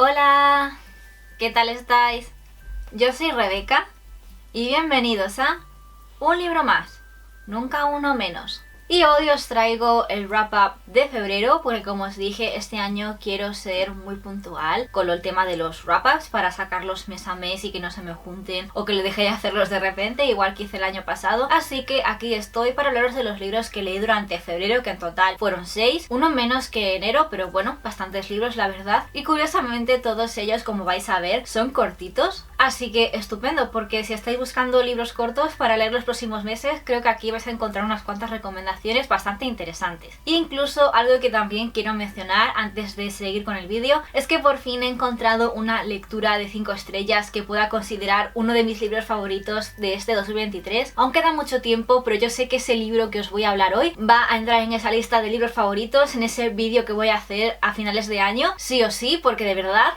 Hola, ¿qué tal estáis? Yo soy Rebeca y bienvenidos a Un libro más, nunca uno menos. Y hoy os traigo el wrap-up de febrero porque, como os dije, este año quiero ser muy puntual con el tema de los wrap-ups para sacarlos mes a mes y que no se me junten o que le deje de hacerlos de repente, igual que hice el año pasado. Así que aquí estoy para hablaros de los libros que leí durante febrero, que en total fueron 6, uno menos que enero, pero bueno, bastantes libros la verdad. Y curiosamente todos ellos, como vais a ver, son cortitos. Así que estupendo, porque si estáis buscando libros cortos para leer los próximos meses, creo que aquí vais a encontrar unas cuantas recomendaciones bastante interesantes. E incluso algo que también quiero mencionar antes de seguir con el vídeo es que por fin he encontrado una lectura de 5 estrellas que pueda considerar uno de mis libros favoritos de este 2023. Aún queda mucho tiempo, pero yo sé que ese libro que os voy a hablar hoy va a entrar en esa lista de libros favoritos en ese vídeo que voy a hacer a finales de año, sí o sí, porque de verdad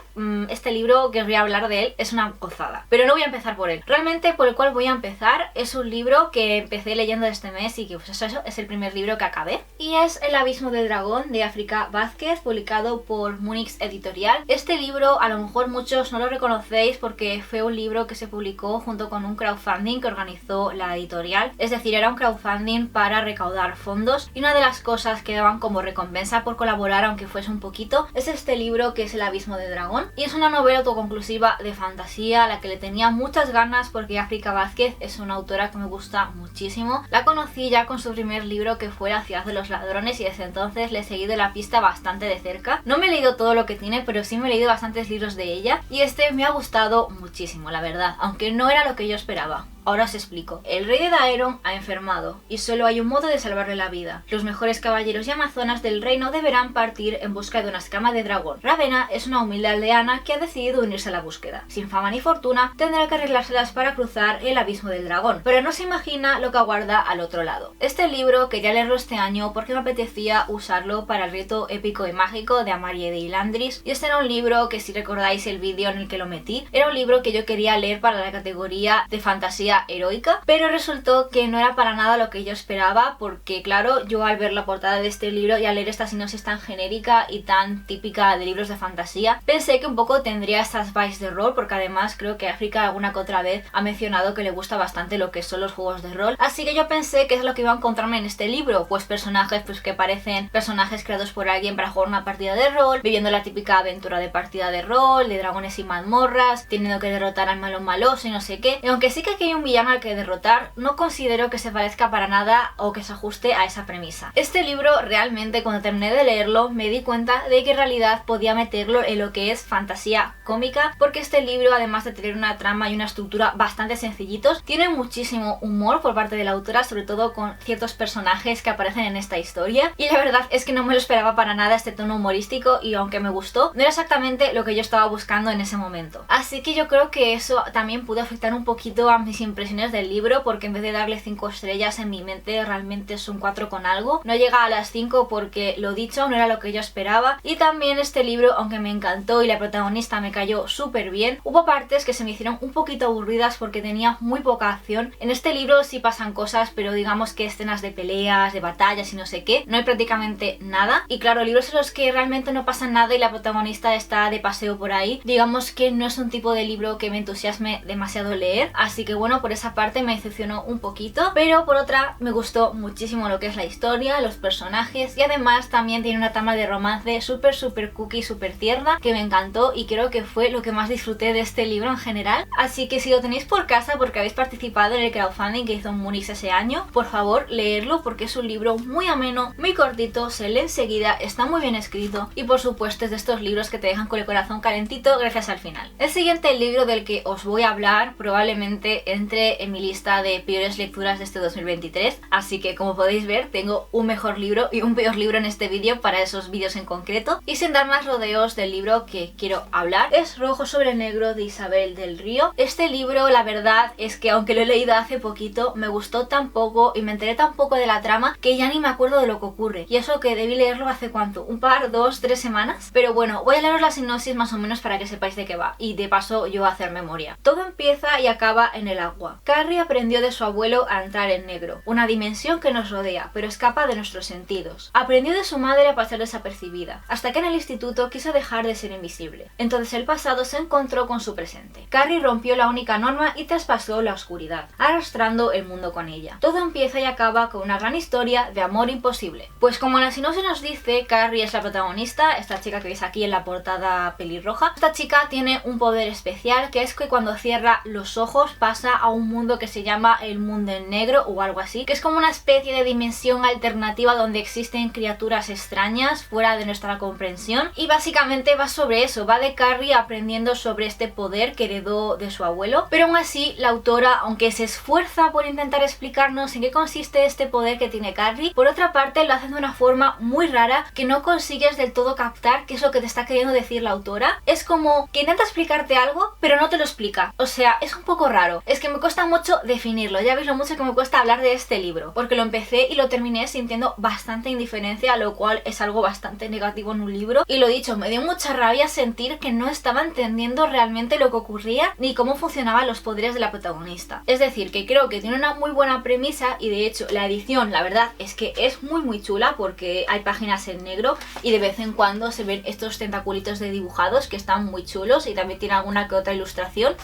este libro que os voy a hablar de él es una gozada. Pero no voy a empezar por él. Realmente por el cual voy a empezar es un libro que empecé leyendo este mes y que pues eso es el primer libro que acabé. Y es El abismo del dragón de África Vázquez, publicado por Munix Editorial. Este libro a lo mejor muchos no lo reconocéis porque fue un libro que se publicó junto con un crowdfunding que organizó la editorial. Es decir, era un crowdfunding para recaudar fondos y una de las cosas que daban como recompensa por colaborar, aunque fuese un poquito, es este libro que es El abismo del dragón. Y es una novela autoconclusiva de fantasía a la que le tenía muchas ganas porque África Vázquez es una autora que me gusta muchísimo. La conocí ya con su primer libro, que fue La ciudad de los ladrones, y desde entonces le he seguido la pista bastante de cerca. No me he leído todo lo que tiene, pero sí me he leído bastantes libros de ella y este me ha gustado muchísimo, la verdad, aunque no era lo que yo esperaba. Ahora os explico. El rey de Daeron ha enfermado y solo hay un modo de salvarle la vida. Los mejores caballeros y amazonas del reino deberán partir en busca de una escama de dragón. Ravenna es una humilde aldeana que ha decidido unirse a la búsqueda. Sin fama ni fortuna, tendrá que arreglárselas para cruzar el abismo del dragón, pero no se imagina lo que aguarda al otro lado. Este libro quería leerlo este año porque me apetecía usarlo para el reto épico y mágico de Amarie de Ilandris, y este era un libro que, si recordáis el vídeo en el que lo metí, era un libro que yo quería leer para la categoría de fantasía heroica, pero resultó que no era para nada lo que yo esperaba, porque claro, yo al ver la portada de este libro y al leer esta sinopsis tan genérica y tan típica de libros de fantasía, pensé que un poco tendría estas vibes de rol, porque además creo que África alguna que otra vez ha mencionado que le gusta bastante lo que son los juegos de rol, así que yo pensé que es lo que iba a encontrarme en este libro, pues personajes pues que parecen personajes creados por alguien para jugar una partida de rol, viviendo la típica aventura de partida de rol, de dragones y mazmorras, teniendo que derrotar al malo maloso y no sé qué, y aunque sí que aquí hay un villano al que derrotar, no considero que se parezca para nada o que se ajuste a esa premisa. Este libro realmente, cuando terminé de leerlo, me di cuenta de que en realidad podía meterlo en lo que es fantasía cómica, porque este libro, además de tener una trama y una estructura bastante sencillitos, tiene muchísimo humor por parte de la autora, sobre todo con ciertos personajes que aparecen en esta historia, y la verdad es que no me lo esperaba para nada este tono humorístico, y aunque me gustó, no era exactamente lo que yo estaba buscando en ese momento. Así que yo creo que eso también pudo afectar un poquito a mis impresiones del libro, porque en vez de darle 5 estrellas en mi mente realmente es un 4 con algo. No llega a las 5 porque, lo dicho, no era lo que yo esperaba. Y también este libro, aunque me encantó y la protagonista me cayó súper bien, hubo partes que se me hicieron un poquito aburridas porque tenía muy poca acción. En este libro sí pasan cosas, pero digamos que escenas de peleas, de batallas y no sé qué, no hay prácticamente nada. Y claro, libros en los que realmente no pasa nada y la protagonista está de paseo por ahí, digamos que no es un tipo de libro que me entusiasme demasiado leer, así que bueno, por esa parte me decepcionó un poquito, pero por otra me gustó muchísimo lo que es la historia, los personajes, y además también tiene una trama de romance súper cookie, súper tierna, que me encantó y creo que fue lo que más disfruté de este libro en general. Así que si lo tenéis por casa porque habéis participado en el crowdfunding que hizo Munix ese año, por favor leerlo, porque es un libro muy ameno, muy cortito, se lee enseguida, está muy bien escrito y por supuesto es de estos libros que te dejan con el corazón calentito gracias al final. El siguiente libro del que os voy a hablar probablemente entre en mi lista de peores lecturas de este 2023, así que como podéis ver tengo un mejor libro y un peor libro en este vídeo para esos vídeos en concreto. Y sin dar más rodeos, del libro que quiero hablar es Rojo sobre Negro de Isabel del Río. Este libro, la verdad es que aunque lo he leído hace poquito, me gustó tan poco y me enteré tan poco de la trama que ya ni me acuerdo de lo que ocurre, y eso que debí leerlo hace ¿cuánto? ¿Un par, 2, 3 semanas? Pero bueno, voy a leeros la sinopsis más o menos para que sepáis de qué va y de paso yo a hacer memoria. Todo empieza y acaba en el agua. agua. Carrie aprendió de su abuelo a entrar en negro, una dimensión que nos rodea, pero escapa de nuestros sentidos. Aprendió de su madre a pasar desapercibida, hasta que en el instituto quiso dejar de ser invisible. Entonces el pasado se encontró con su presente. Carrie rompió la única norma y traspasó la oscuridad, arrastrando el mundo con ella. Todo empieza y acaba con una gran historia de amor imposible. Pues como la sinopsis nos dice, Carrie es la protagonista, esta chica que veis aquí en la portada pelirroja. Esta chica tiene un poder especial, que es que cuando cierra los ojos pasa a un mundo que se llama el mundo en negro o algo así, que es como una especie de dimensión alternativa donde existen criaturas extrañas fuera de nuestra comprensión, y básicamente va sobre eso, va de Carrie aprendiendo sobre este poder que heredó de su abuelo, pero aún así la autora, aunque se esfuerza por intentar explicarnos en qué consiste este poder que tiene Carrie, por otra parte lo hace de una forma muy rara que no consigues del todo captar qué es lo que te está queriendo decir la autora. Es como que intenta explicarte algo pero no te lo explica, o sea, es un poco raro. Es que me cuesta mucho definirlo, ya veis lo mucho que me cuesta hablar de este libro, porque lo empecé y lo terminé sintiendo bastante indiferencia, lo cual es algo bastante negativo en un libro, y lo dicho, me dio mucha rabia sentir que no estaba entendiendo realmente lo que ocurría ni cómo funcionaban los poderes de la protagonista. Es decir, que creo que tiene una muy buena premisa y de hecho la edición, la verdad es que es muy chula, porque hay páginas en negro y de vez en cuando se ven estos tentaculitos de dibujados que están muy chulos, y también tiene alguna que otra ilustración.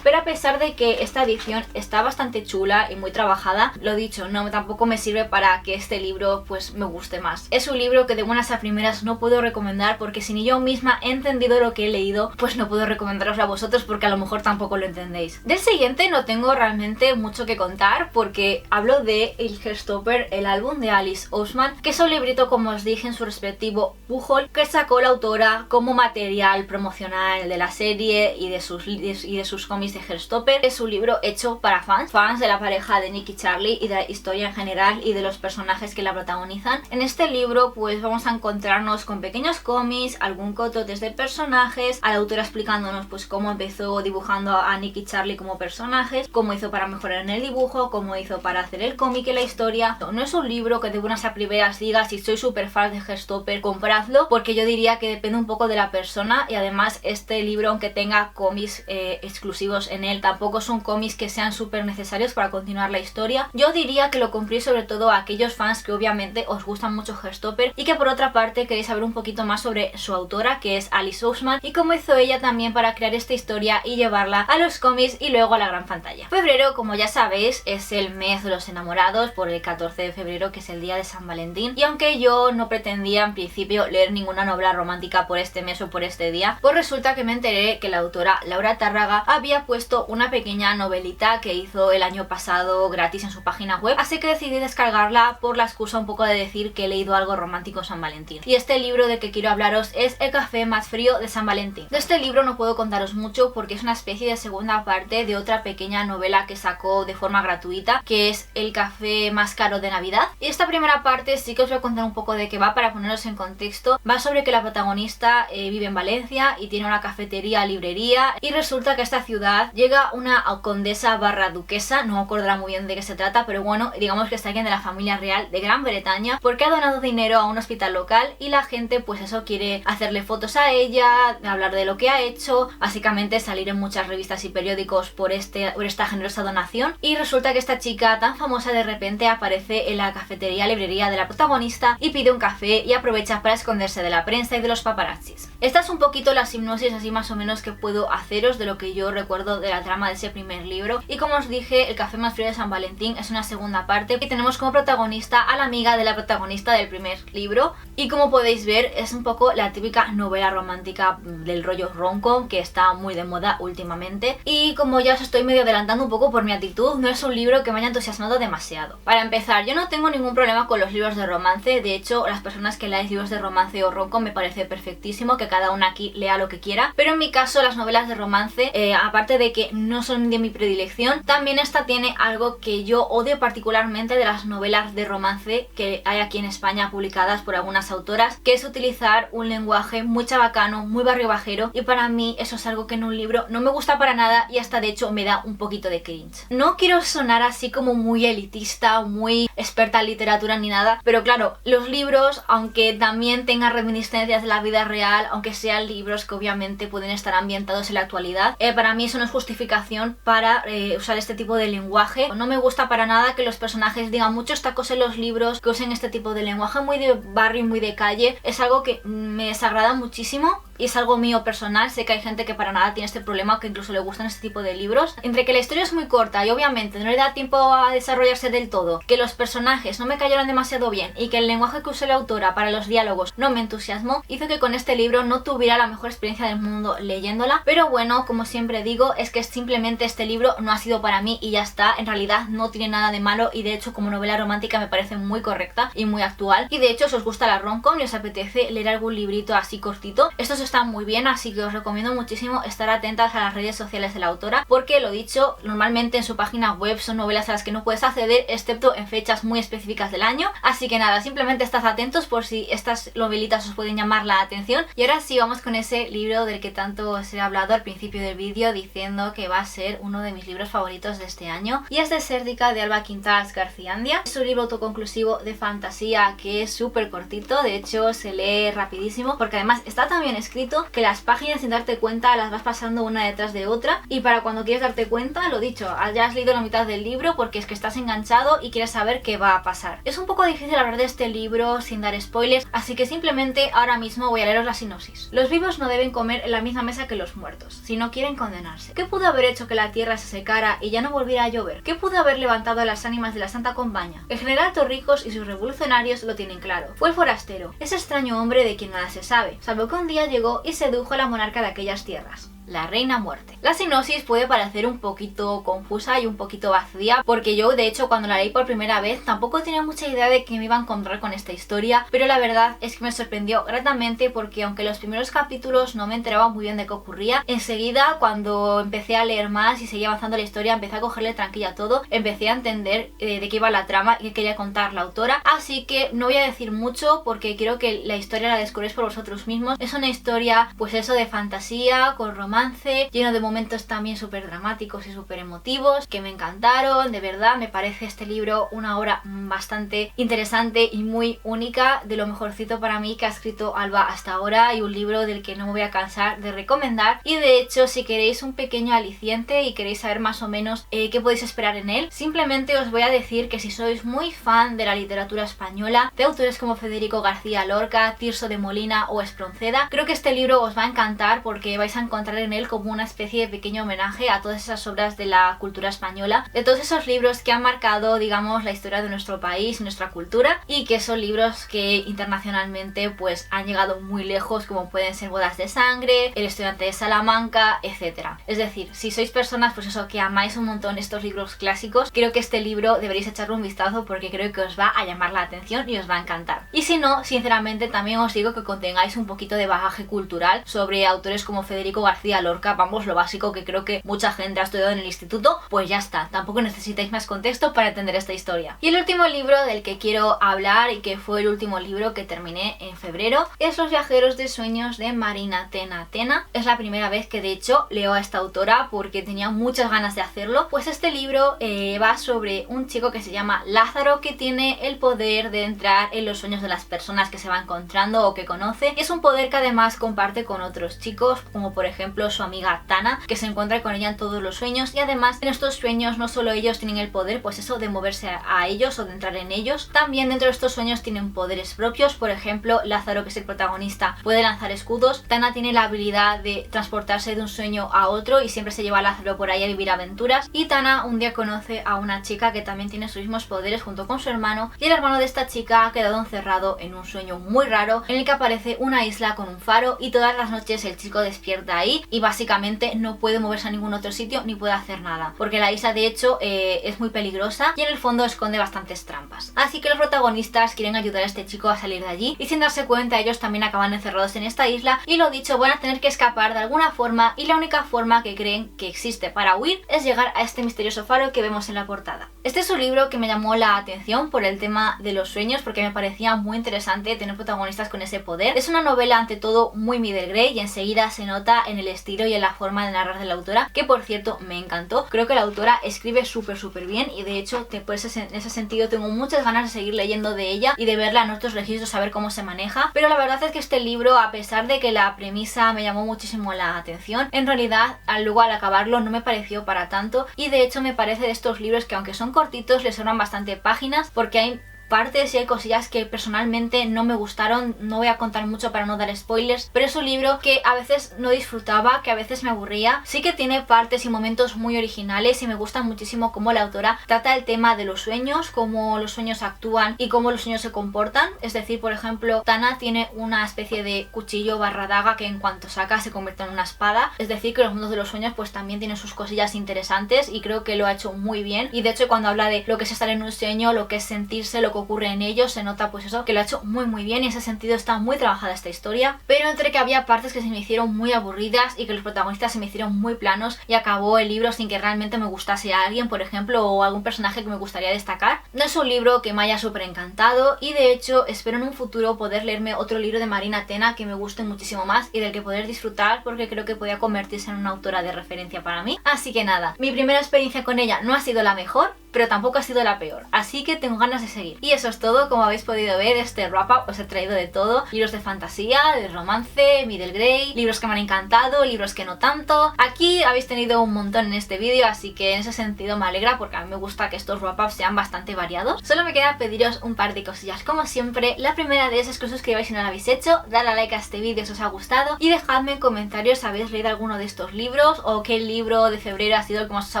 Pero a pesar de que esta edición está bastante chula y muy trabajada, lo dicho, no tampoco me sirve para que este libro pues me guste más. Es un libro que de buenas a primeras no puedo recomendar, porque si ni yo misma he entendido lo que he leído, pues no puedo recomendaroslo a vosotros porque a lo mejor tampoco lo entendéis. Del siguiente no tengo realmente mucho que contar, porque hablo de El Heartstopper, el álbum de Alice Oseman, que es un librito, como os dije, en su respectivo Bujol, que sacó la autora como material promocional de la serie y de sus cómics de Heartstopper. Es un libro hecho para fans de la pareja de Nick y Charlie y de la historia en general y de los personajes que la protagonizan. En este libro pues vamos a encontrarnos con pequeños cómics, algún cototes de personajes, a la autora explicándonos pues cómo empezó dibujando a Nick y Charlie como personajes, cómo hizo para mejorar en el dibujo, cómo hizo para hacer el cómic y la historia. No es un libro que de buenas a primeras diga, si sois súper fan de Heartstopper, compradlo, porque yo diría que depende un poco de la persona, y además este libro, aunque tenga cómics exclusivos en él, tampoco son cómics que sean súper necesarios para continuar la historia. Yo diría que lo compréis sobre todo a aquellos fans que obviamente os gustan mucho Heartstopper y que por otra parte queréis saber un poquito más sobre su autora, que es Alice Oseman, y cómo hizo ella también para crear esta historia y llevarla a los cómics y luego a la gran pantalla. Febrero, como ya sabéis, es el mes de los enamorados, por el 14 de febrero, que es el día de San Valentín, y aunque yo no pretendía en principio leer ninguna novela romántica por este mes o por este día, pues resulta que me enteré que la autora Laura Tárraga había puesto una pequeña novelita que hizo el año pasado gratis en su página web, así que decidí descargarla por la excusa un poco de decir que he leído algo romántico en San Valentín. Y este libro de que quiero hablaros es El café más frío de San Valentín. De este libro no puedo contaros mucho porque es una especie de segunda parte de otra pequeña novela que sacó de forma gratuita, que es El café más caro de Navidad. Y esta primera parte sí que os voy a contar un poco de qué va para poneros en contexto. Va sobre que la protagonista vive en Valencia y tiene una cafetería, librería, y resulta que a esta ciudad llega una condesa barra duquesa, no me acordará muy bien de qué se trata, pero bueno, digamos que está alguien de la familia real de Gran Bretaña, porque ha donado dinero a un hospital local y la gente pues eso quiere hacerle fotos a ella, hablar de lo que ha hecho, básicamente salir en muchas revistas y periódicos por esta generosa donación. Y resulta que esta chica tan famosa de repente aparece en la cafetería librería de la protagonista y pide un café y aprovecha para esconderse de la prensa y de los paparazzis. Esta es un poquito la hipnosis así más o menos que puedo haceros de lo que yo recuerdo de la trama de ese primer libro. Y como os dije, El café más frío de San Valentín es una segunda parte y tenemos como protagonista a la amiga de la protagonista del primer libro, y como podéis ver es un poco la típica novela romántica del rollo rom-com que está muy de moda últimamente. Y como ya os estoy medio adelantando un poco por mi actitud, no es un libro que me haya entusiasmado demasiado. Para empezar, yo no tengo ningún problema con los libros de romance, de hecho las personas que leáis libros de romance o rom-com me parece perfectísimo que cada una aquí lea lo que quiera, pero en mi caso las novelas de romance, aparte de que no son de mi predilección, también esta tiene algo que yo odio particularmente de las novelas de romance que hay aquí en España publicadas por algunas autoras, que es utilizar un lenguaje muy chabacano, muy barrio bajero, y para mí eso es algo que en un libro no me gusta para nada y hasta de hecho me da un poquito de cringe. No quiero sonar así como muy elitista o muy experta en literatura ni nada, pero claro, los libros, aunque también tengan reminiscencias de la vida real, aunque sean libros que obviamente pueden estar ambientados en la actualidad, para mí eso no es justificación para usar este tipo de lenguaje. No me gusta para nada que los personajes digan muchos tacos en los libros, que usen este tipo de lenguaje muy de barrio y muy de calle. Es algo que me desagrada muchísimo y es algo mío personal. Sé que hay gente que para nada tiene este problema o que incluso le gustan este tipo de libros. Entre que la historia es muy corta y obviamente no le da tiempo a desarrollarse del todo, que los personajes no me cayeron demasiado bien y que el lenguaje que usó la autora para los diálogos no me entusiasmó, hizo que con este libro no tuviera la mejor experiencia del mundo leyéndola. Pero bueno, como siempre digo, es que simplemente este libro no ha sido para mí y ya está. En realidad no tiene nada de malo y de hecho como novela romántica me parece muy correcta y muy actual. Y de hecho si os gusta la rom-com y os apetece leer algún librito así cortito, estos están muy bien, así que os recomiendo muchísimo estar atentas a las redes sociales de la autora, porque lo dicho, normalmente en su página web son novelas a las que no puedes acceder excepto en fechas muy específicas del año. Así que nada, simplemente estad atentos por si estas novelitas os pueden llamar la atención. Y ahora sí, vamos con ese libro del que tanto os he hablado al principio del vídeo, diciendo que va a ser uno de mis libros favoritos de este año, y es de Sérdica, de Alba Quintás Garciandia. Es un libro autoconclusivo de fantasía que es súper cortito, de hecho se lee rapidísimo porque además está tan bien escrito que las páginas sin darte cuenta las vas pasando una detrás de otra, y para cuando quieres darte cuenta, lo dicho, ya has leído la mitad del libro porque es que estás enganchado y quieres saber qué va a pasar. Es un poco difícil hablar de este libro sin dar spoilers, así que simplemente ahora mismo voy a leeros la sinopsis. Los vivos no deben comer en la misma mesa que los muertos, si no quieren condenarse. ¿Qué pudo haber hecho que la tierra se secara y ya no volviera a llover? ¿Qué pudo haber levantado a las ánimas de la Santa Compañía? El general Torrijos y sus revolucionarios lo tienen claro. Fue el forastero, ese extraño hombre de quien nada se sabe, salvo que un día llegó y sedujo a la monarca de aquellas tierras, la Reina Muerte. La sinopsis puede parecer un poquito confusa y un poquito vacía, porque yo de hecho cuando la leí por primera vez tampoco tenía mucha idea de que me iba a encontrar con esta historia, pero la verdad es que me sorprendió gratamente, porque aunque los primeros capítulos no me enteraba muy bien de qué ocurría, enseguida cuando empecé a leer más y seguía avanzando la historia, empecé a cogerle tranquilla a todo, empecé a entender de qué iba la trama y qué quería contar la autora. Así que no voy a decir mucho porque quiero que la historia la descubréis por vosotros mismos. Es una historia pues eso, de fantasía, con romance, lleno de momentos también súper dramáticos y súper emotivos que me encantaron. De verdad me parece este libro una obra bastante interesante y muy única, de lo mejorcito para mí que ha escrito Alba hasta ahora, y un libro del que no me voy a cansar de recomendar. Y de hecho si queréis un pequeño aliciente y queréis saber más o menos qué podéis esperar en él, simplemente os voy a decir que si sois muy fan de la literatura española, de autores como Federico García Lorca, Tirso de Molina o Espronceda, creo que este libro os va a encantar porque vais a encontrar en él como una especie de pequeño homenaje a todas esas obras de la cultura española, de todos esos libros que han marcado, digamos, la historia de nuestro país y nuestra cultura, y que son libros que internacionalmente pues han llegado muy lejos, como pueden ser Bodas de Sangre, El estudiante de Salamanca, etcétera. Es decir, si sois personas pues eso, que amáis un montón estos libros clásicos, creo que este libro deberéis echarle un vistazo porque creo que os va a llamar la atención y os va a encantar. Y si no, sinceramente también os digo que contengáis un poquito de bagaje cultural sobre autores como Federico García Lorca, vamos, lo básico que creo que mucha gente ha estudiado en el instituto, pues ya está, tampoco necesitáis más contexto para entender esta historia. Y el último libro del que quiero hablar, y que fue el último libro que terminé en febrero, es Los viajeros de sueños de Marina Tena Tena. Es la primera vez que de hecho leo a esta autora porque tenía muchas ganas de hacerlo. Pues este libro va sobre un chico que se llama Lázaro, que tiene el poder de entrar en los sueños de las personas que se va encontrando o que conoce. Es un poder que además comparte con otros chicos, como por ejemplo su amiga Tana, que se encuentra con ella en todos los sueños, y además en estos sueños no solo ellos tienen el poder pues eso de moverse a ellos o de entrar en ellos, también dentro de estos sueños tienen poderes propios. Por ejemplo, Lázaro, que es el protagonista, puede lanzar escudos. Tana tiene la habilidad de transportarse de un sueño a otro y siempre se lleva a Lázaro por ahí a vivir aventuras. Y Tana un día conoce a una chica que también tiene sus mismos poderes junto con su hermano, y el hermano de esta chica ha quedado encerrado en un sueño muy raro en el que aparece una isla con un faro, y todas las noches el chico despierta ahí y básicamente no puede moverse a ningún otro sitio ni puede hacer nada, porque la isla de hecho es muy peligrosa y en el fondo esconde bastantes trampas. Así que los protagonistas quieren ayudar a este chico a salir de allí, y sin darse cuenta ellos también acaban encerrados en esta isla, y lo dicho, van a tener que escapar de alguna forma, y la única forma que creen que existe para huir es llegar a este misterioso faro que vemos en la portada. Este es un libro que me llamó la atención por el tema de los sueños, porque me parecía muy interesante tener protagonistas con ese poder. Es una novela ante todo muy middle grade y enseguida se nota en el estilo y en la forma de narrar de la autora, que por cierto me encantó. Creo que la autora escribe súper bien y de hecho en ese sentido tengo muchas ganas de seguir leyendo de ella y de verla en otros registros, saber cómo se maneja. Pero la verdad es que este libro, a pesar de que la premisa me llamó muchísimo la atención, en realidad luego al acabarlo no me pareció para tanto, y de hecho me parece de estos libros que aunque son cortitos les sobran bastante páginas, porque hay partes y hay cosillas que personalmente no me gustaron. No voy a contar mucho para no dar spoilers, pero es un libro que a veces no disfrutaba, que a veces me aburría. Sí que tiene partes y momentos muy originales y me gusta muchísimo cómo la autora trata el tema de los sueños, cómo los sueños actúan y cómo los sueños se comportan. Es decir, por ejemplo, Tana tiene una especie de cuchillo barra daga que en cuanto saca se convierte en una espada. Es decir, que los mundos de los sueños pues también tienen sus cosillas interesantes y creo que lo ha hecho muy bien. Y de hecho cuando habla de lo que es estar en un sueño, lo que es sentirse, lo que ocurre en ellos, se nota pues eso, que lo ha hecho muy bien, y en ese sentido está muy trabajada esta historia. Pero entre que había partes que se me hicieron muy aburridas y que los protagonistas se me hicieron muy planos y acabó el libro sin que realmente me gustase a alguien, por ejemplo, o algún personaje que me gustaría destacar. No es un libro que me haya súper encantado y de hecho espero en un futuro poder leerme otro libro de Marina Tena que me guste muchísimo más y del que poder disfrutar, porque creo que podía convertirse en una autora de referencia para mí. Así que nada, mi primera experiencia con ella no ha sido la mejor, pero tampoco ha sido la peor, así que tengo ganas de seguir. Y eso es todo. Como habéis podido ver, este wrap-up os he traído de todo: libros de fantasía, de romance, middle grade, libros que me han encantado, libros que no tanto. Aquí habéis tenido un montón en este vídeo, así que en ese sentido me alegra, porque a mí me gusta que estos wrap-ups sean bastante variados. Solo me queda pediros un par de cosillas, como siempre. La primera de esas es que os suscribáis si no lo habéis hecho, dadle a like a este vídeo si os ha gustado y dejadme en comentarios si habéis leído alguno de estos libros o qué libro de febrero ha sido el que más os ha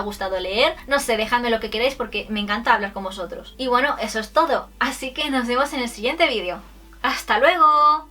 gustado leer. No sé, dejadme lo que queráis porque me encanta hablar con vosotros. Y bueno, eso es todo, así que nos vemos en el siguiente vídeo. ¡Hasta luego!